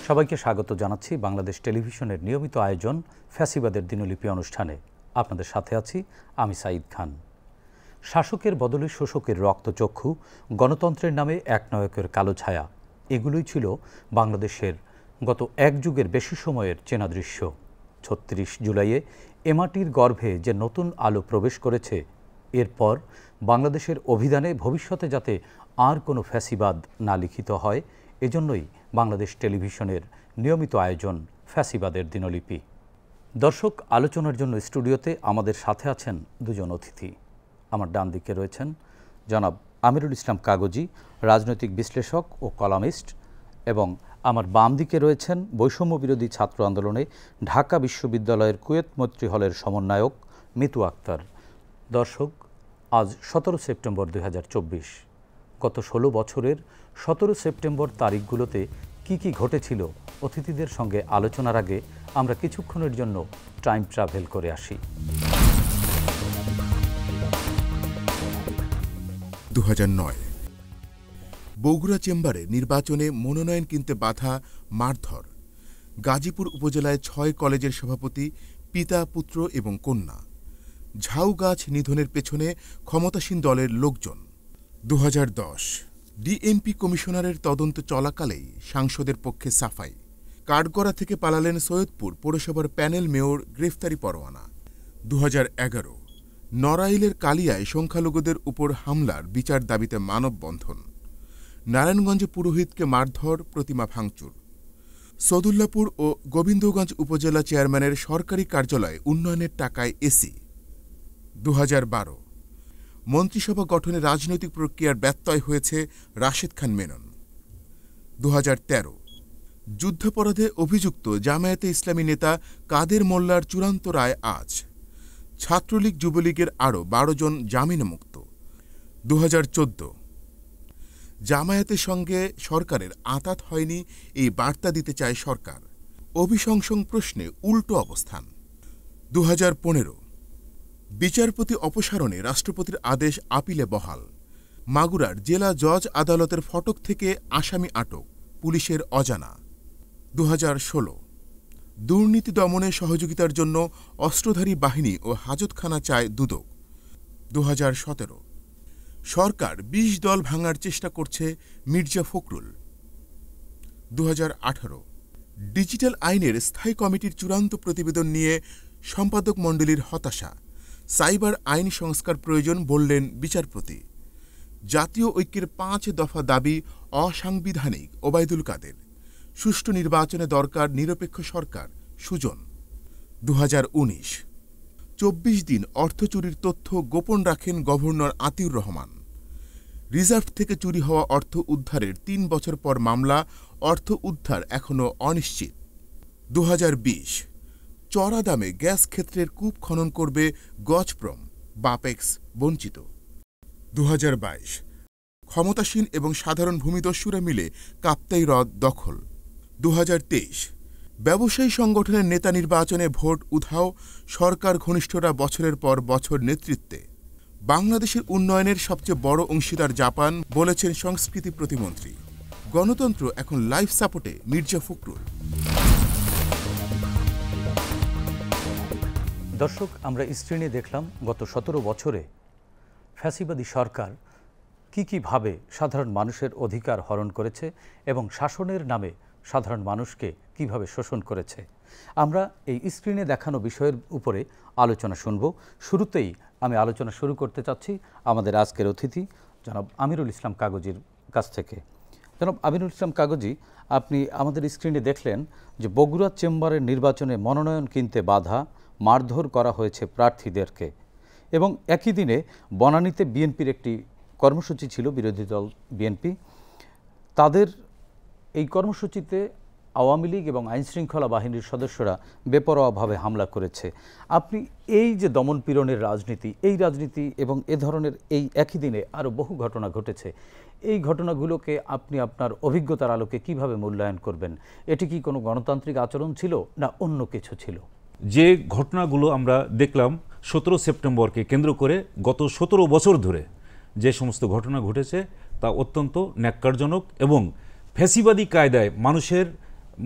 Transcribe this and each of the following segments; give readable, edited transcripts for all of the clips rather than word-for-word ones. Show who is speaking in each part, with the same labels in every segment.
Speaker 1: সবাইকে স্বাগত জানাচ্ছি বাংলাদেশ টেলিভিশনের নিয়মিত আয়োজন ফ্যাসিবাদের দিনলিপি অনুষ্ঠানে। আপনাদের সাথে আছি আমি সাঈদ খান। শাসকের বদলে শোষকের রক্তচক্ষু, গণতন্ত্রের নামে একনায়কের কালো ছায়া, এগুলোই ছিল বাংলাদেশের গত এক যুগের বেশি সময়ের চেনা দৃশ্য। ৩৬ জুলাইয়ে এ মাটির গর্ভে যে নতুন আলো প্রবেশ করেছে, এরপর বাংলাদেশের অভিধানে ভবিষ্যতে যাতে আর কোনো ফ্যাসিবাদ না লিখিত হয়, এজন্যই বাংলাদেশ টেলিভিশনের নিয়মিত আয়োজন ফ্যাসিবাদের দিনলিপি। দর্শক, আলোচনার জন্য স্টুডিওতে আমাদের সাথে আছেন দুজন অতিথি। আমার ডান দিকে রয়েছেন জনাব আমিরুল ইসলাম কাগজি, রাজনৈতিক বিশ্লেষক ও কলামিস্ট, এবং আমার বাম দিকে রয়েছেন বৈষম্য বিরোধী ছাত্র আন্দোলনে ঢাকা বিশ্ববিদ্যালয়ের কুয়েত মৈত্রী হলের সমন্বয়ক মিতু আক্তার। দর্শক, আজ ১৭ সেপ্টেম্বর ২০২৪। গত ১৬ বছরের ১৭ সেপ্টেম্বর তারিখগুলোতে কি কি ঘটেছিল, অতিথিদের সঙ্গে আলোচনার আগে আমরা কিছুক্ষণের জন্য টাইম ট্রাভেল করে আসি।
Speaker 2: ২০০৯ বগুড়া চেম্বারে নির্বাচনে মনোনয়ন কিনতে বাধা, মারধর। গাজীপুর উপজেলায় ৬ কলেজের সভাপতি, পিতা, পুত্র এবং কন্যা। ঝাউ গাছ নিধনের পেছনে ক্ষমতাসীন দলের লোকজন। ২০১০ ডিএমপি কমিশনারের তদন্ত চলাকালেই সাংসদের পক্ষে সাফাই। কাঠগড়া থেকে পালালেন সৈয়দপুর পৌরসভার প্যানেল মেয়র, গ্রেফতারি পরোয়ানা। ২০১১ নড়াইলের কালিয়ায় সংখ্যালঘুদের উপর হামলার বিচার দাবিতে মানববন্ধন। নারায়ণগঞ্জে পুরোহিতকে মারধর, প্রতিমা ভাঙচুর। সদুল্লাপুর ও গোবিন্দগঞ্জ উপজেলা চেয়ারম্যানের সরকারি কার্যালয়ে উন্নয়নের টাকায় এসি। ২০১২ মন্ত্রিসভা গঠনে রাজনৈতিক প্রক্রিয়ার ব্যত্যয় হয়েছে, রাশেদ খান মেনন। ২০১৩ যুদ্ধাপরাধে অভিযুক্ত জামায়াতে ইসলামী নেতা কাদের মোল্লার চূড়ান্ত রায় আজ। ছাত্রলীগ, যুবলীগের আরও ১২ জন জামিনমুক্ত। ২০১৪ জামায়াতের সঙ্গে সরকারের আঁতাত হয়নি, এই বার্তা দিতে চায় সরকার। অভিশংসন প্রশ্নে উল্টো অবস্থান। ২০১৫ বিচারপতি অপসারণে রাষ্ট্রপতির আদেশ আপিলে বহাল। মাগুরার জেলা জজ আদালতের ফটক থেকে আসামি আটক, পুলিশের অজানা। ২০১৬ দুর্নীতি দমনে সহযোগিতার জন্য অস্ত্রধারী বাহিনী ও হাজতখানা চায় দুদক। ২০১৭ সরকার ২০ দল ভাঙার চেষ্টা করছে, মির্জা ফখরুল। ২০১৮ ডিজিটাল আইনের স্থায়ী কমিটির চূড়ান্ত প্রতিবেদন নিয়ে সম্পাদক মণ্ডলীর হতাশা। সাইবার আইন সংস্কার প্রয়োজন বললেন বিচারপতি। জাতীয় ঐক্যের ৫ দফা দাবি অসাংবিধানিক, ওবায়দুল কাদের। সুষ্ঠু নির্বাচনে দরকার নিরপেক্ষ সরকার, সুজন। ২০১৯ ২৪ দিন অর্থ চুরির তথ্য গোপন রাখেন গভর্নর আতিউর রহমান। রিজার্ভ থেকে চুরি হওয়া অর্থ উদ্ধারের ৩ বছর পর মামলা, অর্থ উদ্ধার এখনও অনিশ্চিত। ২০২০ চড়া দামে গ্যাস ক্ষেত্রের কূপ খনন করবে গজপ্রম, বাপেক্স বঞ্চিত। ২০২২ ক্ষমতাসীন এবং সাধারণ ভূমিদস্যুরা মিলে কাপ্তাই হ্রদ দখল। ২০২৩ ব্যবসায়ী সংগঠনের নেতা নির্বাচনে ভোট উধাও, সরকার ঘনিষ্ঠরা বছরের পর বছর নেতৃত্বে। বাংলাদেশের উন্নয়নের সবচেয়ে বড় অংশীদার জাপান, বলেছেন সংস্কৃতি প্রতিমন্ত্রী। গণতন্ত্র এখন লাইফ সাপোর্টে, মির্জা ফখরুল।
Speaker 1: দর্শক, আমরা স্ক্রিনে দেখলাম গত ১৭ বছরে ফ্যাসিবাদী সরকার কীভাবে সাধারণ মানুষের অধিকার হরণ করেছে এবং শাসনের নামে সাধারণ মানুষকে কিভাবে শোষণ করেছে। আমরা এই স্ক্রিনে দেখানো বিষয়ের উপরে আলোচনা শুনব। শুরুতেই আমি আলোচনা শুরু করতে চাচ্ছি আমাদের আজকের অতিথি জনাব আমিরুল ইসলাম কাগজির কাছ থেকে। জনাব আমিরুল ইসলাম কাগজি, আপনি আমাদের স্ক্রিনে দেখলেন যে বগুড়া চেম্বারের নির্বাচনে মনোনয়ন কিনতে বাধা, মারধর করা হয়েছে প্রার্থীদেরকে, এবং একই দিনে বনানীতে বিএনপির একটি কর্মসূচি ছিল, বিরোধী দল বিএনপি, তাদের এই কর্মসূচিতে আওয়ামী লীগ এবং আইনশৃঙ্খলা বাহিনীর সদস্যরা বেপরোয়াভাবে হামলা করেছে। আপনি এই যে দমনপীড়নের রাজনীতি, এই রাজনীতি এবং এ ধরনের এই একই দিনে আরও বহু ঘটনা ঘটেছে, এই ঘটনাগুলোকে আপনি আপনার অভিজ্ঞতার আলোকে কিভাবে মূল্যায়ন করবেন? এটি কি কোনো গণতান্ত্রিক আচরণ ছিল না অন্য কিছু ছিল?
Speaker 3: যে ঘটনাগুলো আমরা দেখলাম 17 সেপ্টেম্বরকে কেন্দ্র করে গত 17 বছর ধরে যে সমস্ত ঘটনা ঘটেছে তা অত্যন্ত ন্যাক্কারজনক এবং ফ্যাসিবাদী কায়দায় মানুষের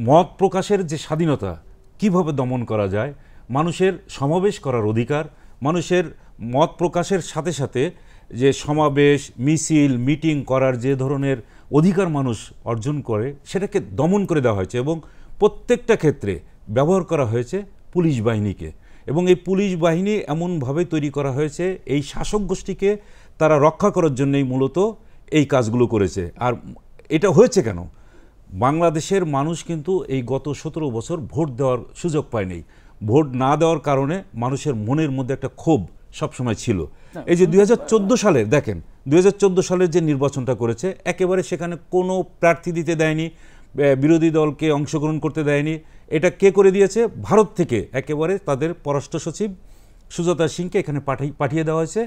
Speaker 3: মত প্রকাশের যে স্বাধীনতা কিভাবে দমন করা যায়, মানুষের সমাবেশ করার অধিকার, মানুষের মত প্রকাশের সাথে সাথে যে সমাবেশ, মিছিল, মিটিং করার যে ধরনের অধিকার মানুষ অর্জন করে, সেটাকে দমন করে দেওয়া হয়েছে এবং প্রত্যেকটা ক্ষেত্রে ব্যবহার করা হয়েছে পুলিশ বাহিনীকে। এবং এই পুলিশ বাহিনী এমনভাবে তৈরি করা হয়েছে, এই শাসক গোষ্ঠীকে তারা রক্ষা করার জন্যই মূলত এই কাজগুলো করেছে। আর এটা হয়েছে কেন? বাংলাদেশের মানুষ কিন্তু এই গত 17 বছর ভোট দেওয়ার সুযোগ পায়নি। ভোট না দেওয়ার কারণে মানুষের মনের মধ্যে একটা ক্ষোভ সবসময় ছিল। এই যে 2014 সালের দেখেন, 2014 সালের যে নির্বাচনটা করেছে, একেবারে সেখানে কোনো প্রার্থী দিতে দেয়নি, বিরোধী দলকে অংশগ্রহণ করতে দেয়নি। এটা কে করে দিয়েছে? ভারত থেকে একেবারে তাদের পররাষ্ট্র সচিব সুজাতা সিংকে এখানে পাঠিয়ে দেওয়া হয়েছে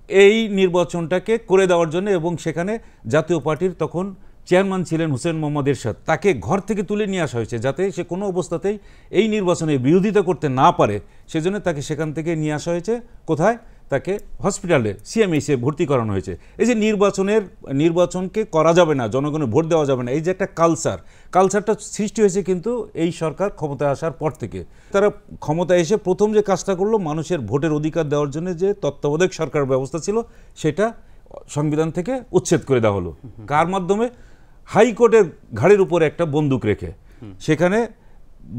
Speaker 3: এই নির্বাচনটাকে করে দেওয়ার জন্য। এবং সেখানে জাতীয় পার্টির তখন চেয়ারম্যান ছিলেন হোসেন মোহাম্মদ এরশাদ, তাকে ঘর থেকে তুলে নিয়ে আসা হয়েছে যাতে সে কোনো অবস্থাতেই এই নির্বাচনে বিরোধিতা করতে না পারে। সেজন্য তাকে সেখান থেকে নিয়ে আসা হয়েছে কোথায়? তাকে হসপিটালে সিএমএইচে ভর্তি করানো হয়েছে। এই যে নির্বাচনকে করা যাবে না, জনগণের ভোট দেওয়া যাবে না, এই যে একটা কালচারটা সৃষ্টি হয়েছে কিন্তু এই সরকার ক্ষমতায় আসার পর থেকে। তারা ক্ষমতায় এসে প্রথম যে কাজটা করলো, মানুষের ভোটের অধিকার দেওয়ার জন্য যে তত্ত্বাবধায়ক সরকার ব্যবস্থা ছিল সেটা সংবিধান থেকে উচ্ছেদ করে দেওয়া হলো। কার মাধ্যমে? হাইকোর্টের ঘাড়ের উপরে একটা বন্দুক রেখে সেখানে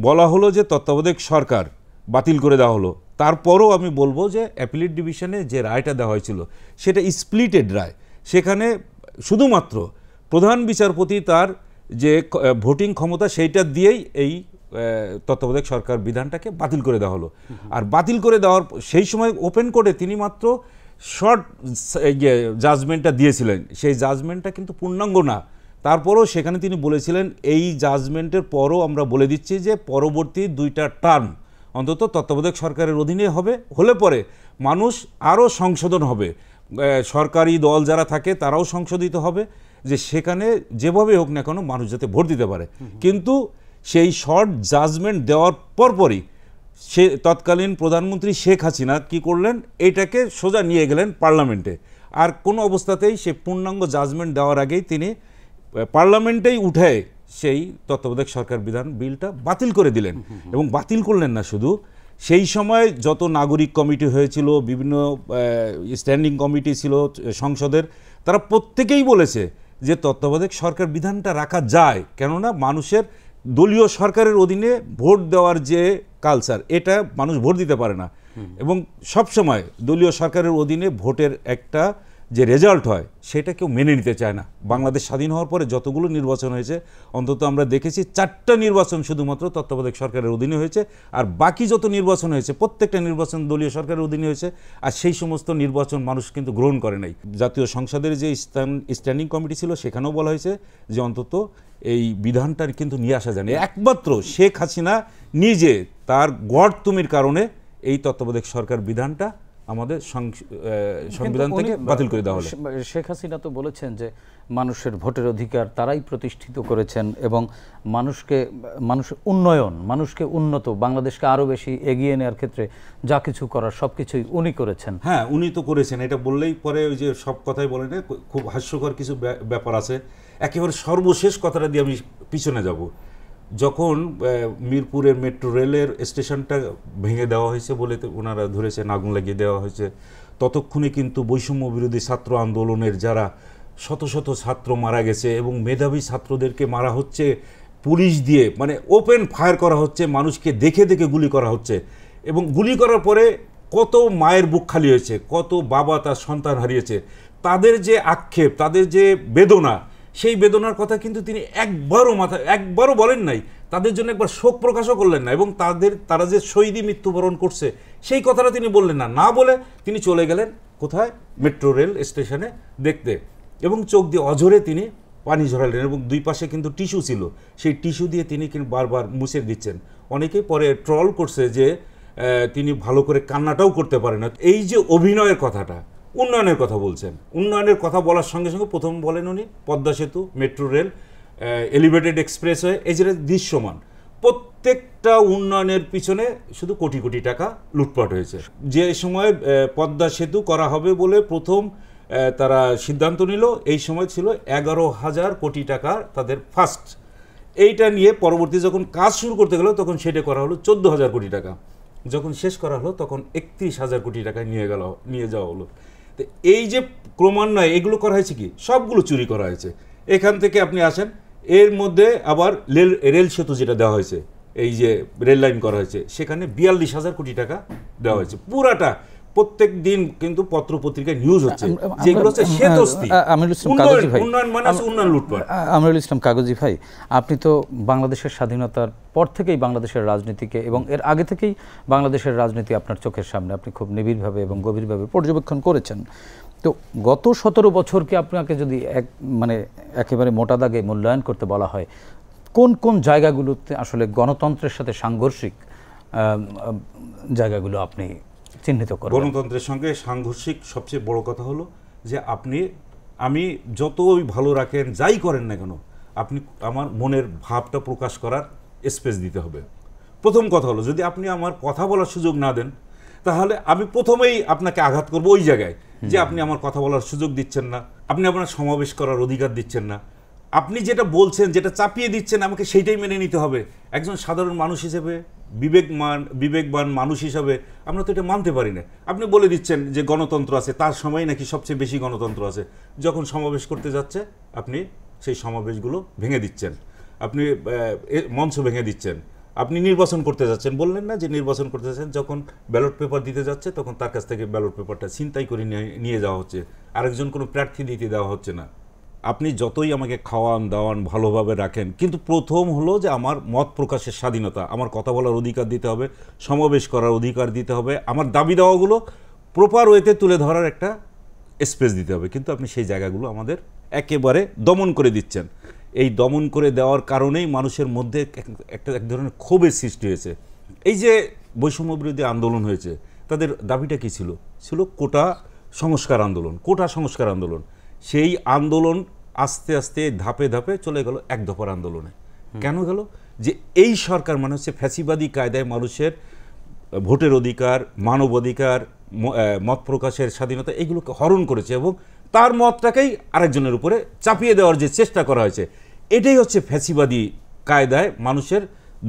Speaker 3: বলা হলো যে তত্ত্বাবধায়ক সরকার বাতিল করে দেওয়া হলো। তারপরও আমি বলবো যে অ্যাপিলেট ডিভিশনে যে রায়টা দেওয়া হয়েছিল সেটা স্প্লিটেড রায়। সেখানে শুধুমাত্র প্রধান বিচারপতি তার যে ভোটিং ক্ষমতা সেইটা দিয়েই এই তত্ত্বাবধায়ক সরকার বিধানটাকে বাতিল করে দেওয়া হলো। আর বাতিল করে দেওয়ার সেই সময় ওপেন কোর্টে তিনি মাত্র শর্ট জাজমেন্টটা দিয়েছিলেন, সেই জাজমেন্টটা কিন্তু পূর্ণাঙ্গ না। তারপরও সেখানে তিনি বলেছিলেন এই জাজমেন্টের পরও আমরা বলে দিচ্ছি যে পরবর্তী 2টা টার্ম অন্তত তত্ত্বাবধায়ক সরকারের অধীনে হলে পরে মানুষ আরও সংশোধন হবে, সরকারি দল যারা থাকে তারাও সংশোধিত হবে, যে সেখানে যেভাবে হোক না কেন মানুষ যাতে ভোট দিতে পারে। কিন্তু সেই শর্ট জাজমেন্ট দেওয়ার পরপরই সে তৎকালীন প্রধানমন্ত্রী শেখ হাসিনা কি করলেন? এটাকে সোজা নিয়ে গেলেন পার্লামেন্টে। আর কোনো অবস্থাতেই সে পূর্ণাঙ্গ জাজমেন্ট দেওয়ার আগেই তিনি পার্লামেন্টেই উঠে সেই তত্ত্বাবধায়ক সরকার বিলটা বাতিল করে দিলেন। এবং বাতিল করলেন না শুধু, সেই সময় যত নাগরিক কমিটি হয়েছিল, বিভিন্ন স্ট্যান্ডিং কমিটি ছিল সংসদের, তারা প্রত্যেকেই বলেছে যে তত্ত্বাবধায়ক সরকার বিধানটা রাখা যায়, কেননা মানুষের দলীয় সরকারের অধীনে ভোট দেওয়ার যে কালচার, এটা মানুষ ভোট দিতে পারে না। এবং সবসময় দলীয় সরকারের অধীনে ভোটের একটা যে রেজাল্ট হয় সেটা কেউ মেনে নিতে চায় না। বাংলাদেশ স্বাধীন হওয়ার পরে যতগুলো নির্বাচন হয়েছে অন্তত আমরা দেখেছি 4টা নির্বাচন শুধুমাত্র তত্ত্বাবধায়ক সরকারের অধীনে হয়েছে, আর বাকি যত নির্বাচন হয়েছে প্রত্যেকটা নির্বাচন দলীয় সরকারের অধীনে হয়েছে। আর সেই সমস্ত নির্বাচন মানুষ কিন্তু গ্রহণ করে নাই। জাতীয় সংসদের যে স্ট্যান্ডিং কমিটি ছিল সেখানেও বলা হয়েছে যে অন্তত এই বিধানটা কিন্তু নিয়ে আসা যায়নি। একমাত্র শেখ হাসিনা নিজে তার গড়তুমির কারণে এই তত্ত্বাবধায়ক সরকার বিধানটা আমাদের সংবিধান থেকে বাতিল করে দেওয়া হলো।
Speaker 1: শেখ হাসিনা তো বলেছেন যে মানুষের ভোটের অধিকার তারাই প্রতিষ্ঠিত করেছেন এবং মানুষের উন্নয়ন, মানুষকে উন্নত, বাংলাদেশকে আরও বেশি এগিয়ে নেওয়ার ক্ষেত্রে যা কিছু করার সব কিছুই উনি করেছেন।
Speaker 3: হ্যাঁ, উনি তো করেছেন, এটা বললেই পরে ওই যে সব কথাই বলেন, খুব হাস্যকর কিছু ব্যাপার আছে। একেবারে সর্বশেষ কথাটা দিয়ে আমি পিছনে যাব। যখন মিরপুরের মেট্রো রেলের স্টেশনটা ভেঙে দেওয়া হয়েছে বলে ওনারা ধরেছেন, আগুন লাগিয়ে দেওয়া হয়েছে, ততক্ষণে কিন্তু বৈষম্য বিরোধী ছাত্র আন্দোলনের যারা শত শত ছাত্র মারা গেছে এবং মেধাবী ছাত্রদেরকে মারা হচ্ছে পুলিশ দিয়ে, মানে ওপেন ফায়ার করা হচ্ছে, মানুষকে দেখে দেখে গুলি করা হচ্ছে। এবং গুলি করার পরে কত মায়ের বুক খালি হয়েছে, কত বাবা তার সন্তান হারিয়েছে। তাদের যে আক্ষেপ, তাদের যে বেদনা, সেই বেদনার কথা কিন্তু তিনি একবারও বলেন নাই। তাদের জন্য একবার শোক প্রকাশও করলেন না, এবং তারা যে শহীদী মৃত্যুবরণ করছে সেই কথাটা তিনি বললেন না। না বলে তিনি চলে গেলেন কোথায়? মেট্রো রেল স্টেশনে দেখতে, এবং চোখ দিয়ে অঝরে তিনি পানি ঝরালেন, এবং দুই পাশে কিন্তু টিস্যু ছিল, সেই টিস্যু দিয়ে তিনি কিন্তু বারবার মুছে দিচ্ছেন। অনেকেই পরে ট্রল করছে যে তিনি ভালো করে কান্নাটাও করতে পারেন না। এই যে অভিনয়ের কথাটা, উন্নয়নের কথা বলছেন, উন্নয়নের কথা বলার সঙ্গে সঙ্গে প্রথম বলেন উনি পদ্মা সেতু, মেট্রো রেল, এলিভেটেড এক্সপ্রেসওয়ে, এই যে দৃশ্যমান প্রত্যেকটা উন্নয়নের পিছনে শুধু কোটি কোটি টাকা লুটপাট হয়েছে। যে সময় পদ্মা সেতু করা হবে বলে প্রথম তারা সিদ্ধান্ত নিল, এই সময় ছিল 11,000 কোটি টাকা তাদের ফার্স্ট। এইটা নিয়ে পরবর্তী যখন কাজ শুরু করতে গেল তখন সেটা করা হলো 14,000 কোটি টাকা। যখন শেষ করা হলো তখন 31,000 কোটি টাকায় নিয়ে যাওয়া হলো। তো এই যে ক্রমান্বয়ে এগুলো করা হয়েছে, কি সবগুলো চুরি করা হয়েছে। এখান থেকে আপনি আসেন, এর মধ্যে আবার রেল সেতু যেটা দেওয়া হয়েছে, এই যে রেল লাইন করা হয়েছে, সেখানে 42,000 কোটি টাকা দেওয়া হয়েছে। পুরাটা প্রত্যেক দিন কিন্তু পত্র পত্রিকায় নিউজ হচ্ছে, যেগুলো হচ্ছে শ্বেতস্তি উন্নয়ন মানে উন্নয়ন লুটপাট।
Speaker 1: আমিরুল ইসলাম কাগজি ভাই, আপনি তো বাংলাদেশের স্বাধীনতার পর থেকেই বাংলাদেশের রাজনীতিকে এবং এর আগে থেকেই বাংলাদেশের রাজনীতি আপনার চোখের সামনে আপনি খুব নিবিড়ভাবে এবং গভীরভাবে পর্যবেক্ষণ করেছেন। তো গত 17 বছরকে আপনাকে যদি একেবারে মোটা দাগে মূল্যায়ন করতে বলা হয়, কোন কোন জায়গাগুলোতে আসলে গণতন্ত্রের সাথে সাংঘর্ষিক জায়গাগুলো আপনি চিহ্নিত করবেন?
Speaker 3: গণতন্ত্রের সঙ্গে সাংঘর্ষিক সবচেয়ে বড় কথা হলো যে আমি যতই ভালো রাখেন, যাই করেন না কেন, আপনি আমার মনের ভাবটা প্রকাশ করার স্পেস দিতে হবে। প্রথম কথা হলো, যদি আপনি আমার কথা বলার সুযোগ না দেন, তাহলে আমি প্রথমেই আপনাকে আঘাত করব ওই জায়গায়, যে আপনি আমার কথা বলার সুযোগ দিচ্ছেন না, আপনি আপনার সমাবেশ করার অধিকার দিচ্ছেন না, আপনি যেটা বলছেন, যেটা চাপিয়ে দিচ্ছেন, আমাকে সেইটাই মেনে নিতে হবে। একজন সাধারণ মানুষ হিসেবে, বিবেকবান মানুষ হিসাবে আমরা তো এটা মানতে পারি না। আপনি বলে দিচ্ছেন যে গণতন্ত্র আছে, তার সময় নাকি সবচেয়ে বেশি গণতন্ত্র আছে। যখন সমাবেশ করতে যাচ্ছে, আপনি সেই সমাবেশগুলো ভেঙে দিচ্ছেন, আপনি মঞ্চ ভেঙে দিচ্ছেন। আপনি নির্বাচন করতে যাচ্ছেন, বললেন না যে নির্বাচন করতে যাচ্ছেন, যখন ব্যালট পেপার দিতে যাচ্ছে তখন তার কাছ থেকে ব্যালট পেপারটা ছিনতাই করে নিয়ে যাওয়া হচ্ছে, আরেকজন কোনো প্রার্থী দিতে দেওয়া হচ্ছে না। আপনি যতই আমাকে খাওয়ান দাওয়ান ভালোভাবে রাখেন, কিন্তু প্রথম হলো যে আমার মত প্রকাশের স্বাধীনতা, আমার কথা বলার অধিকার দিতে হবে, সমাবেশ করার অধিকার দিতে হবে, আমার দাবি দাওয়াগুলো প্রপার ওয়েতে তুলে ধরার একটা স্পেস দিতে হবে। কিন্তু আপনি সেই জায়গাগুলো আমাদের একেবারে দমন করে দিচ্ছেন। এই দমন করে দেওয়ার কারণেই মানুষের মধ্যে এক ধরনের ক্ষোভের সৃষ্টি হয়েছে। এই যে বৈষম্য বিরোধী আন্দোলন হয়েছে, তাদের দাবিটা কি ছিল? কোটা সংস্কার আন্দোলন। সেই আন্দোলন আস্তে আস্তে ধাপে ধাপে চলে গেল এক দফার আন্দোলনে। কেন গেল? যে এই সরকার মানে হচ্ছে ফ্যাসিবাদী কায়দায় মানুষের ভোটের অধিকার, মানব অধিকার, মত প্রকাশের স্বাধীনতা এগুলোকে হরণ করেছে, এবং তার মতটাকেই আরেকজনের উপরে চাপিয়ে দেওয়ার যে চেষ্টা করা হয়েছে, এটাই হচ্ছে ফ্যাসিবাদী কায়দায় মানুষের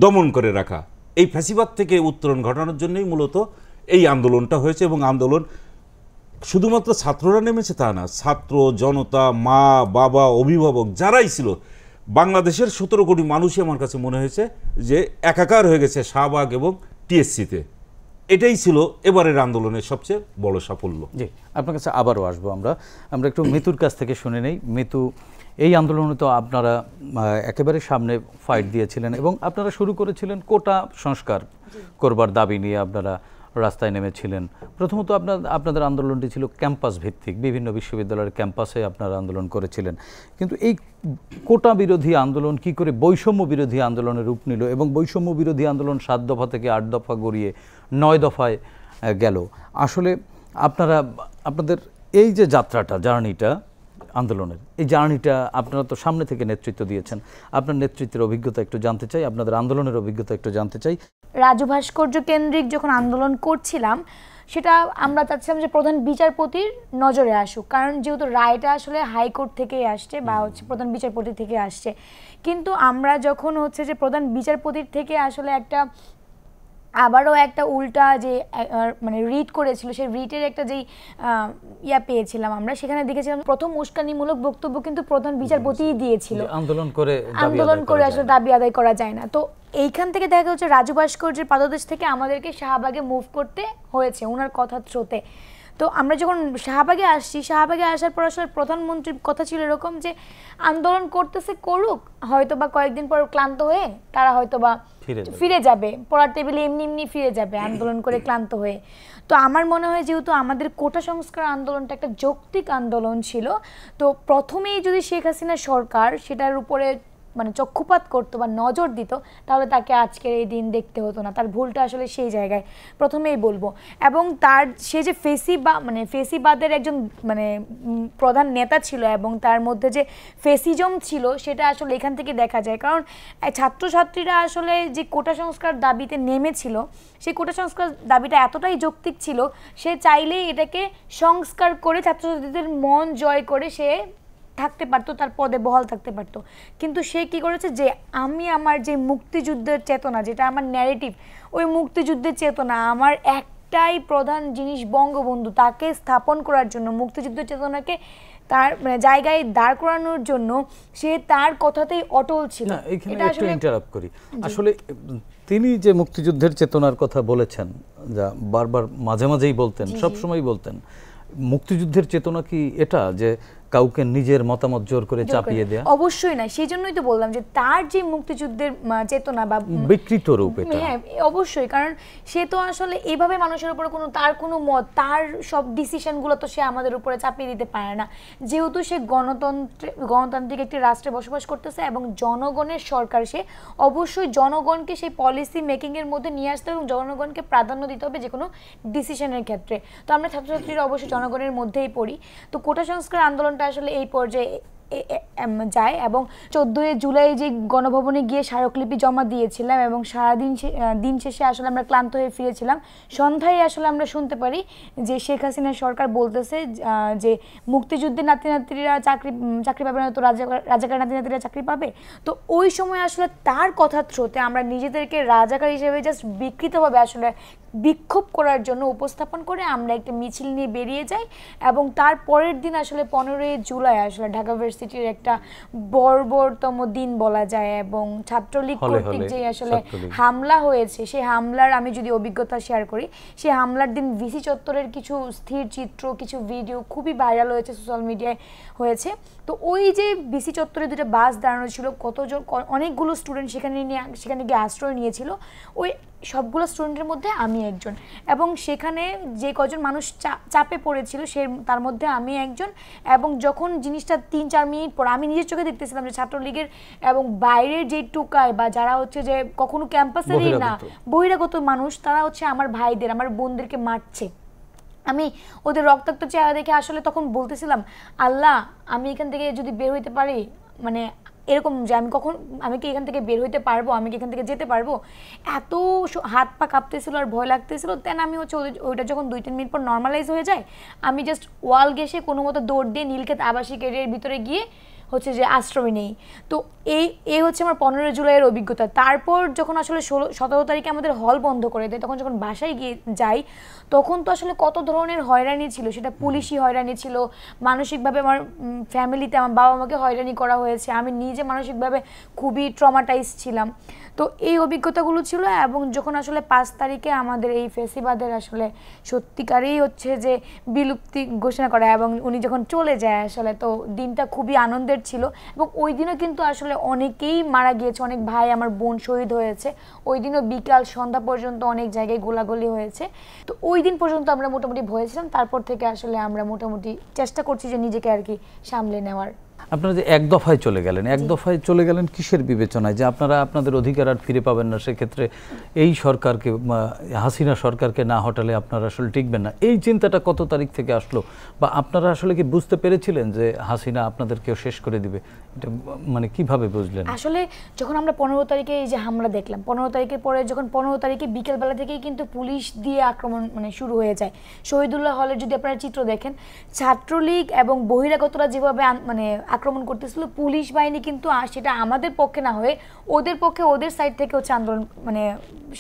Speaker 3: দমন করে রাখা। এই ফ্যাসিবাদ থেকে উত্তরণ ঘটানোর জন্যই মূলত এই আন্দোলনটা হয়েছে। এবং আন্দোলন শুধুমাত্র ছাত্ররা নেমেছে তা না, ছাত্র জনতা, মা বাবা, অভিভাবক যারাই ছিল, বাংলাদেশের 17 কোটি মানুষই আমার কাছে মনে হয়েছে যে একাকার হয়ে গেছে শাহবাগ এবং টিএসসিতে। এটাই ছিল এবারের আন্দোলনের সবচেয়ে বড় সাফল্য।
Speaker 1: জি, আপনার কাছে আবারও আসবো। আমরা একটু মিতুর কাছ থেকে শুনে নেই। মিতু, এই আন্দোলনে তো আপনারা একেবারে সামনে ফাইট দিয়েছিলেন এবং আপনারা শুরু করেছিলেন কোটা সংস্কার করবার দাবি নিয়ে আপনারা রাস্তায় নেমেছিলেন। প্রথমত আপনাদের আন্দোলনটি ছিল ক্যাম্পাস ভিত্তিক, বিভিন্ন বিশ্ববিদ্যালয়ের ক্যাম্পাসে আপনারা আন্দোলন করেছিলেন। কিন্তু এই কোটা বিরোধী আন্দোলন কি করে বৈষম্য বিরোধী আন্দোলনের রূপ নিল এবং বৈষম্য বিরোধী আন্দোলন 7 দফা থেকে 8 দফা গড়িয়ে 9 দফায় গেল? আসলে আপনাদের এই যে যাত্রাটা, জার্নিটা, আন্দোলনের এই জার্নিটা আপনারা তো সামনে থেকে নেতৃত্ব দিয়েছেন, আপনার নেতৃত্বের অভিজ্ঞতা একটু জানতে চাই, আপনাদের আন্দোলনের অভিজ্ঞতা একটু জানতে চাই।
Speaker 4: রাজু ভাস্কর্য কেন্দ্রিক যখন আন্দোলন করছিলাম, সেটা আমরা চাচ্ছিলাম যে প্রধান বিচারপতির নজরে আসুক, কারণ যেহেতু রায়টা আসলে হাইকোর্ট থেকেই আসছে বা প্রধান বিচারপতি থেকে আসছে। কিন্তু আমরা যখন যে প্রধান বিচারপতির থেকে আসলে আবারও একটা উল্টা যে রিট করেছিল, সেই রিটের একটা যেই পেয়েছিলাম আমরা, সেখানে দেখেছিলাম প্রথম উস্কানিমূলক বক্তব্য কিন্তু প্রধান বিচারপতিই দিয়েছিল, আন্দোলন করে আসলে দাবি আদায় করা যায় না। তো এইখান থেকে দেখা যাচ্ছে রাজু ভাস্কর্যের পাদদেশ থেকে আমাদেরকে শাহবাগে মুভ করতে হয়েছে ওনার কথার থ্রোতে। তো আমরা যখন শাহবাগে আসছি, শাহবাগে আসার পর আসলে প্রধানমন্ত্রীর কথা ছিল এরকম যে আন্দোলন করতেছে করুক, হয়তো বা কয়েকদিন পর ক্লান্ত হয়ে তারা হয়তো বা ফিরে যাবে, পড়ার টেবিলে এমনি এমনি ফিরে যাবে আন্দোলন করে ক্লান্ত হয়ে। তো আমার মনে হয় যেহেতু আমাদের কোটা সংস্কার আন্দোলনটা একটা যৌক্তিক আন্দোলন ছিল, তো প্রথমেই যদি শেখ হাসিনা সরকার সেটার উপরে মানে চক্ষুপাত করতো বা নজর দিত, তাহলে তাকে আজকের এই দিন দেখতে হতো না। তার ভুলটা আসলে সেই জায়গায় প্রথমেই বলবো। এবং তার সে যে ফেসিবাদের একজন মানে প্রধান নেতা ছিল এবং তার মধ্যে যে ফেসিজম ছিল সেটা আসলে এখান থেকে দেখা যায়। কারণ ছাত্রছাত্রীরা আসলে যে কোটা সংস্কার দাবিতে নেমেছিল, সেই কোটা সংস্কার দাবিটা এতটাই যৌক্তিক ছিল, সে চাইলেই এটাকে সংস্কার করে ছাত্রছাত্রীদের মন জয় করে সে থাকতে পারতো, তার পদে বহাল থাকতে পারতো। কিন্তু সে কি করেছে যে আমি আমার যে মুক্তিযুদ্ধের চেতনা, যেটা আমার ন্যারেটিভ, ওই মুক্তিযুদ্ধের চেতনা আমার একটাই প্রধান জিনিস বঙ্গবন্ধু, তাকে স্থাপন করার জন্য, মুক্তিযুদ্ধের চেতনাকে তার মানে জায়গায় দাঁড় করানোর জন্য সে তার কথাতেই অটল ছিল।
Speaker 1: এখানে একটু ইন্টারাপ্ট করি। আসলে তিনি যে মুক্তিযুদ্ধের চেতনার কথা বলেছেন, যা বারবার মাঝে মাঝেই বলতেন, সবসময় বলতেন, মুক্তিযুদ্ধের চেতনা কি এটা যে কাউকে নিজের মতামত জোর করে চাপিয়ে দেয়া?
Speaker 4: অবশ্যই না। সেই জন্যই তো বললাম যে তার যে মুক্তিযুদ্ধের চেতনা বা
Speaker 1: বিকৃত রূপ এটা।
Speaker 4: হ্যাঁ অবশ্যই, কারণ সে তো আসলে এইভাবে মানুষের উপরে কোনো তার কোনো মত, তার সব ডিসিশনগুলো তো সে আমাদের উপরে চাপিয়ে দিতে পারে না। যেহেতু সে গণতান্ত্রিক একটি রাষ্ট্রে বসবাস করতেছে এবং জনগণের সরকার, সে অবশ্যই জনগণকে সেই পলিসি মেকিংয়ের মধ্যে নিয়ে আসতে হবে এবং জনগণকে প্রাধান্য দিতে হবে যে কোনো ডিসিশনের ক্ষেত্রে। তো আমরা ছাত্রছাত্রীরা অবশ্যই জনগণের মধ্যেই পড়ি। তো কোটা সংস্কার আন্দোলনটা আসলে এই পর্যায়ে যায় এবং 14 জুলাই যে গণভবনে গিয়ে স্মারকলিপি জমা দিয়েছিলাম এবং সারাদিন দিন শেষে আসলে আমরা ক্লান্ত হয়ে ফিরেছিলাম। সন্ধ্যায় আসলে আমরা শুনতে পারি যে শেখ হাসিনা সরকার বলতেছে যে মুক্তিযুদ্ধের নাতি নাতিরা চাকরি পাবে না, তো রাজাকার নাতি নাতিরা চাকরি পাবে। তো ওই সময় আসলে তার কথার থ্রুতে আমরা নিজেদেরকে রাজাকার হিসেবে জাস্ট বিকৃতভাবে আসলে বিক্ষোভ করার জন্য উপস্থাপন করে আমরা একটা মিছিল নিয়ে বেরিয়ে যাই এবং তার পরের দিন আসলে 15 জুলাই আসলে ঢাকা ভার্সিটির একটা বর্বরতম দিন বলা যায় এবং ছাত্রলীগ কর্তৃক যে আসলে হামলা হয়েছে, সেই হামলার আমি যদি অভিজ্ঞতা শেয়ার করি, সেই হামলার দিন ভিসি চত্বরের কিছু স্থির চিত্র, কিছু ভিডিও খুবই ভাইরাল হয়েছে, সোশ্যাল মিডিয়ায় হয়েছে। তো ওই যে ভিসি চত্বরে দুটো বাস দাঁড়ানো ছিল, কতজন অনেকগুলো স্টুডেন্ট সেখানে গিয়ে আশ্রয় নিয়েছিল, ওই সবগুলো স্টুডেন্টের মধ্যে আমি একজন এবং সেখানে যে কজন মানুষ চাপে পড়েছিল তার মধ্যে আমি একজন। এবং যখন জিনিসটা 3-4 মিনিট পর আমি নিজের চোখে দেখতেছিলাম যে ছাত্রলীগের এবং বাইরের যে টুকায় বা যারা হচ্ছে যে কখনো ক্যাম্পাসেরই না বহিরাগত মানুষ, তারা হচ্ছে আমার ভাইদের, আমার বোনদেরকে মারছে। আমি ওদের রক্তাক্ত চেহারা দেখে আসলে তখন বলতেছিলাম, আল্লাহ আমি এখান থেকে যদি বের হইতে পারি, মানে এরকম যে আমি কি এখান থেকে বের হইতে পারবো, আমি কি এখান থেকে যেতে পারবো, এত হাত পা কাঁপতেছিল আর ভয় লাগতেছিল। দেন আমি হচ্ছে ওইটা যখন 2-3 মিনিট পর নর্মালাইজ হয়ে যায়, আমি জাস্ট ওয়াল ঘেঁষে কোনো মতো দৌড় দিয়ে নীলক্ষেত আবাসিক এরিয়ার ভিতরে গিয়ে হচ্ছে যে আশ্রয় নেই। তো এই হচ্ছে আমার 15 জুলাইয়ের অভিজ্ঞতা। তারপর যখন আসলে 17 তারিখে আমাদের হল বন্ধ করে দেয়, তখন যখন বাসায় গিয়ে যাই, তখন তো আসলে কত ধরনের হয়রানি ছিল, সেটা পুলিশি হয়রানি ছিল, মানসিকভাবে আমার ফ্যামিলিতে আমার বাবা মাকে হয়রানি করা হয়েছে, আমি নিজে মানসিকভাবে খুবই ট্রমাটাইজ ছিলাম। তো এই অভিজ্ঞতাগুলো ছিল। এবং যখন আসলে 5 তারিখে আমাদের এই ফেসিবাদের আসলে সত্যিকারেই হচ্ছে যে বিলুপ্তি ঘোষণা করা এবং উনি যখন চলে যায় আসলে, তো দিনটা খুবই আনন্দের ছিল। এবং ওই দিনও কিন্তু আসলে অনেকেই মারা গিয়েছে, অনেক ভাই আমার বোন শহীদ হয়েছে। ওই দিনও বিকাল সন্ধ্যা পর্যন্ত অনেক জায়গায় গোলাগুলি হয়েছে। তো ওই দিন পর্যন্ত আমরা মোটামুটি ভয়ে ছিলাম, তারপর থেকে আসলে আমরা মোটামুটি চেষ্টা করছি যে নিজেকে আর কি সামলে নেওয়ার।
Speaker 1: আপনারা যে এক দফায় চলে গেলেন কিসের বিবেচনায় যে আপনারা আপনাদের অধিকার আর ফিরে পাবেন না, সেক্ষেত্রে এই সরকারকে, হাসিনা সরকারকে না হটালে আপনারা আসলে টিকবেন না, এই চিন্তাটা কত তারিখ থেকে আসলো? বা আপনারা আসলে কি বুঝতে পেরেছিলেন যে হাসিনা আপনাদেরকেও শেষ করে দিবে? এটা মানে কিভাবে বুঝলেন?
Speaker 4: আসলে যখন আমরা 15 তারিখে এই যে হামলা দেখলাম, 15 তারিখের পরে যখন 15 তারিখে বিকেলবেলা থেকেই কিন্তু পুলিশ দিয়ে আক্রমণ মানে শুরু হয়ে যায়। শহীদুল্লাহ হলের যদি আপনারা চিত্র দেখেন, ছাত্রলীগ এবং বহিরাগতরা যেভাবে মানে আক্রমণ করতেছিল, পুলিশ বাহিনী কিন্তু সেটা আমাদের পক্ষে না হয়ে ওদের পক্ষে, ওদের সাইড থেকে হচ্ছে আন্দোলন মানে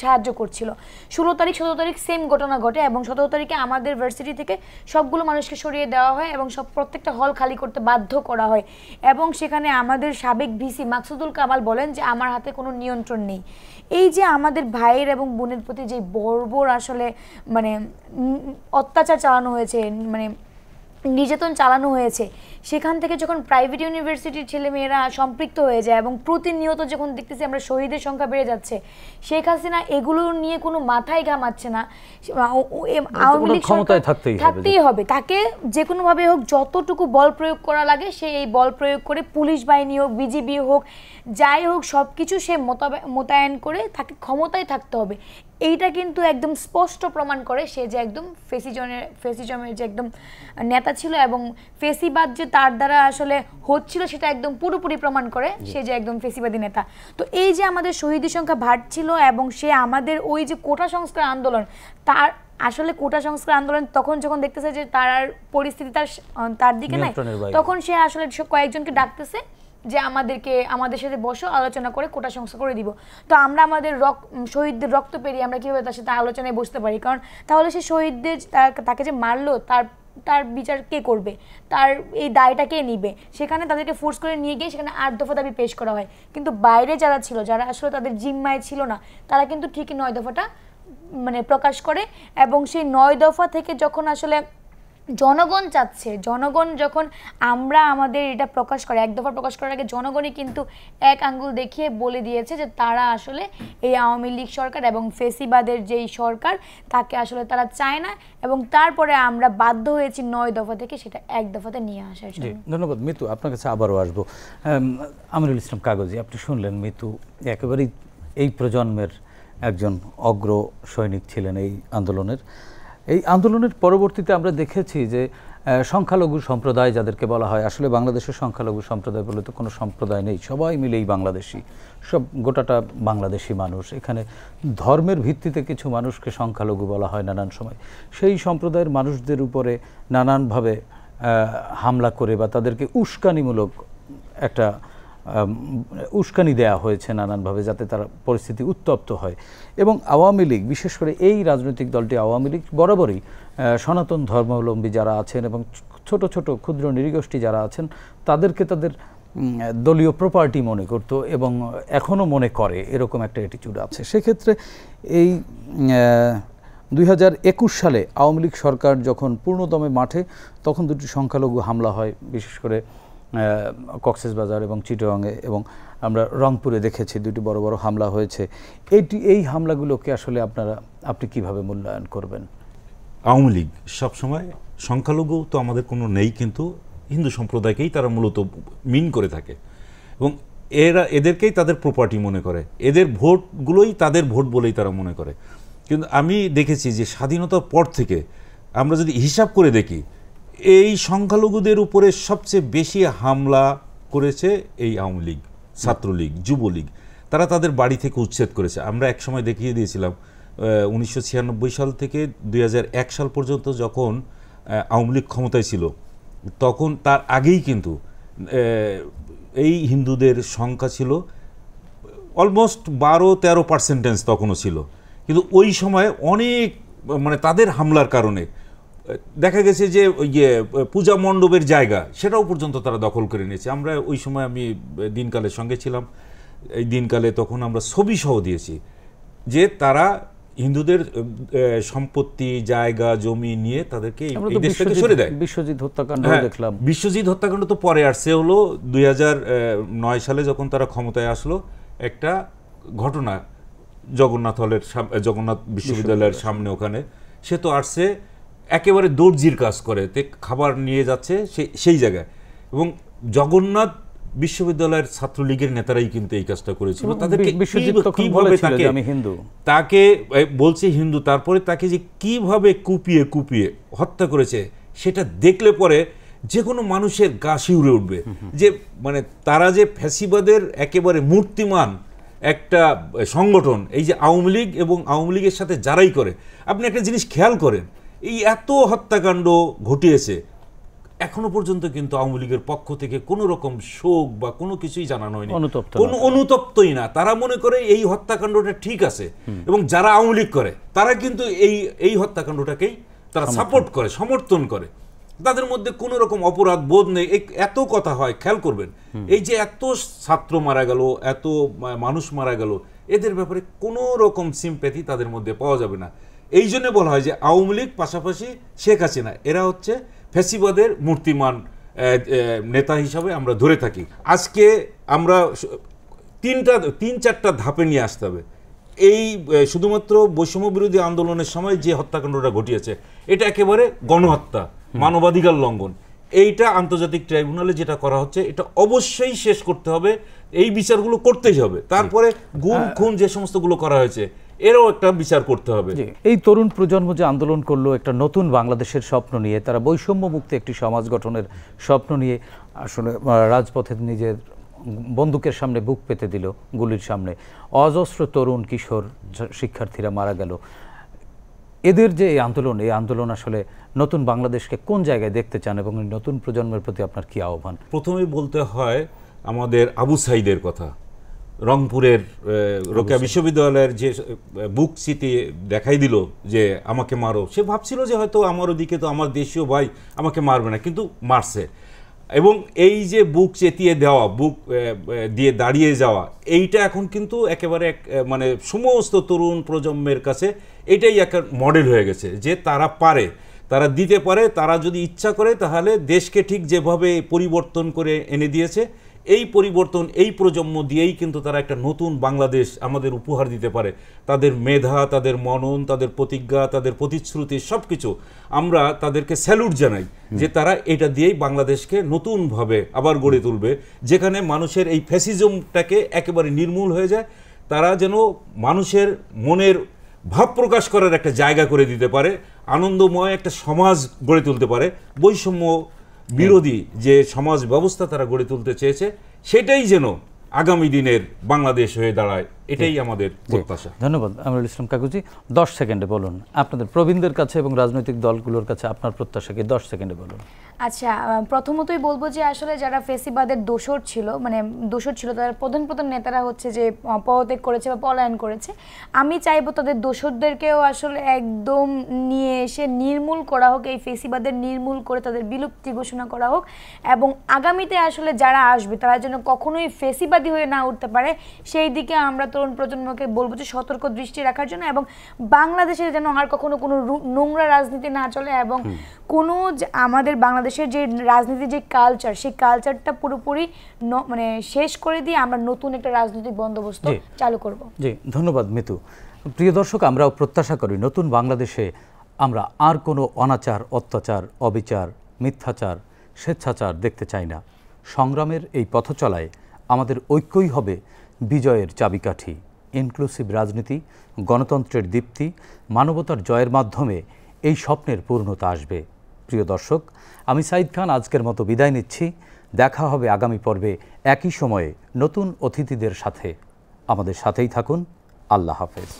Speaker 4: সাহায্য করছিল। 16 তারিখ 17 তারিখ সেম ঘটনা ঘটে এবং 17 তারিখে আমাদের ভার্সিটি থেকে সবগুলো মানুষকে সরিয়ে দেওয়া হয় এবং প্রত্যেকটা হল খালি করতে বাধ্য করা হয় এবং সেখানে আমাদের সাবেক ভিসি মাকসুদুল কামাল বলেন যে আমার হাতে কোনো নিয়ন্ত্রণ নেই। এই যে আমাদের ভাইয়ের এবং বোনের প্রতি যে বর্বর আসলে মানে অত্যাচার চালানো হয়েছে, মানে নির্যাতন চালানো হয়েছে, সেখান থেকে যখন প্রাইভেট ইউনিভার্সিটির ছেলেমেয়েরা সম্পৃক্ত হয়ে যায় এবং প্রতিনিয়ত যখন দেখতেছি আমরা শহীদের সংখ্যা বেড়ে যাচ্ছে, শেখ হাসিনা এগুলো নিয়ে কোনো মাথায় ঘামাচ্ছে না। আওয়ামী লীগ
Speaker 1: ক্ষমতায় থাকতেই হবে,
Speaker 4: তাকে যে কোনোভাবে হোক যতটুকু বল প্রয়োগ করা লাগে সে এই বল প্রয়োগ করে, পুলিশ বাহিনী হোক, বিজিবি হোক, যাই হোক সব কিছু সে মোতায়েন করে তাকে ক্ষমতায় থাকতে হবে। এইটা কিন্তু একদম স্পষ্ট প্রমাণ করে সে যে একদম ফেসিজমের যে একদম নেতা ছিল এবং ফেসিবাদ যে তার দ্বারা আসলে হচ্ছিল সেটা একদম পুরোপুরি প্রমাণ করে সে যে একদম ফেসিবাদী নেতা। তো এই যে আমাদের শহীদের সংখ্যা বাড়ছিল এবং সে আমাদের ওই যে কোটা সংস্কার আন্দোলন, তার আসলে কোটা সংস্কার আন্দোলন তখন যখন দেখতেছে যে তার পরিস্থিতি তার দিকে নাই, তখন সে আসলে কয়েকজনকে ডাকতেছে যে আমাদের সাথে বসো, আলোচনা করে কোটা সংস্কার করে দিব। তো আমরা আমাদের শহীদদের রক্ত পেরিয়ে আমরা কীভাবে তার সাথে আলোচনায় বসতে পারি? কারণ তাহলে সে শহীদদের তাকে যে মারলো তার বিচার কে করবে, তার এই দায়টা কে নিবে? সেখানে তাদেরকে ফোর্স করে নিয়ে গিয়ে সেখানে 8 দফা দাবি পেশ করা হয়, কিন্তু বাইরে যারা ছিল, যারা আসলে তাদের জিম্মায় ছিল না, তারা কিন্তু ঠিকই 9 দফাটা মানে প্রকাশ করে এবং সেই 9 দফা থেকে যখন আসলে জনগণ চাচ্ছে, জনগণ যখন আমরা আমাদের এটা প্রকাশ করে, 1 দফা প্রকাশ করার আগে জনগণই কিন্তু এক আঙ্গুল দেখিয়ে বলে দিয়েছে যে তারা আসলে এই আওয়ামী লীগ সরকার এবং ফেসিবাদের যেই সরকার তাকে আসলে তারা চায় না এবং তারপরে আমরা বাধ্য হয়েছি 9 দফা থেকে সেটা 1 দফাতে নিয়ে আসার জন্য।
Speaker 1: ধন্যবাদ মিতু, আপনার কাছে আবারও আসবো। আমিরুল ইসলাম কাগজি, আপনি শুনলেন মিতু একেবারেই এই প্রজন্মের একজন অগ্র সৈনিক ছিলেন এই আন্দোলনের। এই আন্দোলনের পরবর্তীতে আমরা দেখেছি যে সংখ্যালঘু সম্প্রদায় যাদেরকে বলা হয়, আসলে বাংলাদেশের সংখ্যালঘু সম্প্রদায় বলে তো কোনো সম্প্রদায় নেই, সবাই মিলেই বাংলাদেশি, সব গোটাটা বাংলাদেশি মানুষ। এখানে ধর্মের ভিত্তিতে কিছু মানুষকে সংখ্যালঘু বলা হয় নানান সময়। সেই সম্প্রদায়ের মানুষদের উপরে নানানভাবে হামলা করে বা তাদেরকে উস্কানিমূলক একটা উস্কানি দেয়া হয়েছে নানানভাবে, যাতে তারা পরিস্থিতি উত্তপ্ত হয়। এবং আওয়ামী লীগ, বিশেষ করে এই রাজনৈতিক দলটি আওয়ামী লীগ বরাবরই সনাতন ধর্মাবলম্বী যারা আছেন এবং ছোট ছোট ক্ষুদ্র নৃগোষ্ঠী যারা আছেন তাদেরকে তাদের দলীয় প্রপার্টি মনে করত এবং এখনও মনে করে, এরকম একটা অ্যাটিটিউড আছে। সেক্ষেত্রে এই 2021 সালে আওয়ামী লীগ সরকার যখন পূর্ণদমে মাঠে, তখন দুটি সংখ্যালঘু হামলা হয়, বিশেষ করে কক্সবাজার এবং চিটাগংয়ে, এবং আমরা রংপুরে দেখেছি দুটি বড় বড় হামলা হয়েছে। এই হামলাগুলোকে আসলে আপনি কিভাবে মূল্যায়ন করবেন?
Speaker 3: আওয়ামী লীগ সবসময় সংখ্যালঘু তো আমাদের কোনো নেই, কিন্তু হিন্দু সম্প্রদায়কেই তারা মূলত মিন করে থাকে এবং এদেরকেই তাদের প্রপার্টি মনে করে, এদের ভোটগুলোই তাদের ভোট বলেই তারা মনে করে। কিন্তু আমি দেখেছি যে স্বাধীনতার পর থেকে আমরা যদি হিসাব করে দেখি, এই সংখ্যালঘুদের উপরে সবচেয়ে বেশি হামলা করেছে এই আওয়ামী লীগ, ছাত্রলীগ, যুবলীগ। তারা তাদের বাড়ি থেকে উচ্ছেদ করেছে। আমরা একসময় দেখিয়ে দিয়েছিলাম 1996 সাল থেকে 2001 সাল পর্যন্ত যখন আওয়ামী লীগ ক্ষমতায় ছিল, তখন তার আগেই কিন্তু এই হিন্দুদের সংখ্যা ছিল অলমোস্ট 12-13% তখনও ছিল। কিন্তু ওই সময় অনেক মানে তাদের হামলার কারণে দেখা গেছে যে পূজা মণ্ডপের জায়গা সেটাও পর্যন্ত তারা দখল করে নিয়েছে। আমরা ওই সময় আমি দিনকালের সঙ্গে ছিলাম, এই দিনকালে তখন আমরা ছবি সহ দিয়েছি যে তারা হিন্দুদের সম্পত্তি, জায়গা, জমি নিয়ে তাদেরকে এই দেশ থেকে সরে দেয়।
Speaker 1: বিশ্বজিৎ হত্যাকাণ্ড দেখলাম।
Speaker 3: বিশ্বজিৎ হত্যাকাণ্ড তো পরে আসছে, হলো 2009 সালে যখন তারা ক্ষমতায় আসলো। একটা ঘটনা জগন্নাথ বিশ্ববিদ্যালয়ের সামনে, ওখানে সে তো আসছে একেবারে দর্জির কাজ করে, খাবার নিয়ে যাচ্ছে সেই জায়গায়, এবং জগন্নাথ বিশ্ববিদ্যালয়ের ছাত্রলীগের নেতারাই কিন্তু এই কাজটা করেছিল। তাদেরকে তাকে বলছে হিন্দু, তারপরে তাকে যে কিভাবে কুপিয়ে কুপিয়ে হত্যা করেছে সেটা দেখলে পরে যে কোনো মানুষের গা শিউরে উঠবে। যে মানে তারা যে ফ্যাসিবাদের একেবারে মূর্তিমান একটা সংগঠন, এই যে আওয়ামী লীগ এবং আওয়ামী লীগের সাথে যারাই করে, আপনি একটা জিনিস খেয়াল করেন, এই এত হত্যাকাণ্ড ঘটিয়েছে, এখনো পর্যন্ত কিন্তু আওয়ামী লীগের পক্ষ থেকে কোনো রকম শোক বা কোনো কিছুই জানানো হয়নি,
Speaker 1: অনুতপ্ত
Speaker 3: কোনো অনুতপ্তই না। তারা মনে করে এই হত্যাকাণ্ডটা ঠিক আছে, এবং যারা আওয়ামী লীগ করে তারা কিন্তু এই হত্যাকাণ্ডটাকেই তারা সাপোর্ট করে, সমর্থন করে। তাদের মধ্যে কোনো রকম অপরাধ বোধ নেই। এত কথা হয়, খেয়াল করবেন, এই যে এত ছাত্র মারা গেল, এত মানুষ মারা গেল, এদের ব্যাপারে কোনো রকম সিম্প্যাথি তাদের মধ্যে পাওয়া যাবে না। এই জন্য বলা হয় যে আওয়ামী লীগ পাশাপাশি শেখ হাসিনা, এরা হচ্ছে ফ্যাসিবাদের মূর্তিমান নেতা হিসাবে আমরা ধরে থাকি। আজকে আমরা তিন চারটা ধাপে নিয়ে আসতে হবে। এই শুধুমাত্র বৈষম্য বিরোধী আন্দোলনের সময় যে হত্যাকাণ্ডটা ঘটিয়েছে, এটা একেবারে গণহত্যা, মানবাধিকার লঙ্ঘন। এইটা আন্তর্জাতিক ট্রাইব্যুনালে যেটা করা হচ্ছে, এটা অবশ্যই শেষ করতে হবে, এই বিচারগুলো করতেই হবে। তারপরে গুম খুন যে সমস্তগুলো করা হয়েছে, এরও একটা বিচার করতে হবে।
Speaker 1: এই তরুণ প্রজন্ম যে আন্দোলন করলো একটা নতুন বাংলাদেশের স্বপ্ন নিয়ে, তারা বৈষম্য মুক্ত একটি সমাজ গঠনের স্বপ্ন নিয়ে আসলে রাজপথে নিজের বন্দুকের সামনে বুক পেতে দিল, গুলির সামনে অজস্র তরুণ কিশোর শিক্ষার্থীরা মারা গেল। এদের যে এই আন্দোলন আসলে নতুন বাংলাদেশকে কোন জায়গায় দেখতে চান, এবং নতুন প্রজন্মের প্রতি আপনার কি আহ্বান?
Speaker 3: প্রথমেই বলতে হয় আমাদের আবু সাইদের কথা। রংপুরের রোকেয়া বিশ্ববিদ্যালয়ের যে বুক চিতি দেখাই দিল যে আমাকে মারো, সে ভাবছিল যে হয়তো আমার ওদিকে তো আমার দেশীয় ভাই আমাকে মারবে না, কিন্তু মারছে। এবং এই যে বুক চেতিয়ে দেওয়া, বুক দিয়ে দাঁড়িয়ে যাওয়া, এইটা এখন কিন্তু একেবারে মানে সমস্ত তরুণ প্রজন্মের কাছে এটাই একটা মডেল হয়ে গেছে যে তারা পারে, তারা দিতে পারে, তারা যদি ইচ্ছা করে তাহলে দেশকে ঠিক যেভাবে পরিবর্তন করে এনে দিয়েছে, এই পরিবর্তন এই প্রজন্ম দিয়েই কিন্তু তারা একটা নতুন বাংলাদেশ আমাদের উপহার দিতে পারে। তাদের মেধা, তাদের মনন, তাদের প্রতিজ্ঞা, তাদের প্রতিশ্রুতি, সব কিছু আমরা তাদেরকে স্যালুট জানাই যে তারা এটা দিয়েই বাংলাদেশকে নতুনভাবে আবার গড়ে তুলবে, যেখানে মানুষের এই ফ্যাসিজমটাকে একেবারে নির্মূল হয়ে যায়। তারা যেন মানুষের মনের ভাব প্রকাশ করার একটা জায়গা করে দিতে পারে, আনন্দময় একটা সমাজ গড়ে তুলতে পারে। বৈষম্য বিরোধী যে সমাজ ব্যবস্থা তারা গড়ে তুলতে চেয়েছে, সেটাই যেন আগামী দিনের বাংলাদেশ হয়ে দাঁড়ায়, এটাই আমাদের প্রত্যাশা।
Speaker 1: ধন্যবাদ আমিরুল ইসলাম কাকুজি। 10 সেকেন্ডে বলুন আপনাদের প্রবীণদের কাছে এবং রাজনৈতিক দলগুলোর কাছে আপনার প্রত্যাশাকে 10 সেকেন্ডে বলুন।
Speaker 4: আচ্ছা, প্রথমতই বলবো যে আসলে যারা ফেসিবাদের দোসর ছিল, তারা প্রধান নেতারা হচ্ছে যে পদত্যাগ করেছে বা পলায়ন করেছে, আমি চাইবো তাদের দোসরদেরকেও আসলে একদম নিয়ে এসে নির্মূল করা হোক, এই ফেসিবাদের নির্মূল করে তাদের বিলুপ্তি ঘোষণা করা হোক, এবং আগামীতে আসলে যারা আসবে তারা যেন কখনোই ফেসিবাদী হয়ে না উঠতে পারে, সেই দিকে আমরা তরুণ প্রজন্মকে বলবো যে সতর্ক দৃষ্টি রাখার জন্য, এবং বাংলাদেশে যেন আর কখনো কোনো নোংরা রাজনীতি না চলে, এবং কোনো আমাদের বাংলাদেশের যে রাজনীতির যে কালচার, সেই কালচারটা পুরোপুরি মানে শেষ করে দিয়ে আমরা নতুন একটা রাজনৈতিক বন্দোবস্ত চালু করব।
Speaker 1: জি, ধন্যবাদ মিতু। প্রিয় দর্শক, আমরাও প্রত্যাশা করি নতুন বাংলাদেশে আমরা আর কোনো অনাচার, অত্যাচার, অবিচার, মিথ্যাচার, স্বেচ্ছাচার দেখতে চাই না। সংগ্রামের এই পথ চলায় আমাদের ঐক্যই হবে বিজয়ের চাবিকাঠি। ইনক্লুসিভ রাজনীতি, গণতন্ত্রের দীপ্তি, মানবতার জয়ের মাধ্যমে এই স্বপ্নের পূর্ণতা আসবে। প্রিয় দর্শক, আমি সাঈদ খান আজকের মতো বিদায় নিচ্ছি। দেখা হবে আগামী পর্বে একই সময়ে নতুন অতিথিদের সাথে। আমাদের সাথেই থাকুন। আল্লাহ হাফেজ।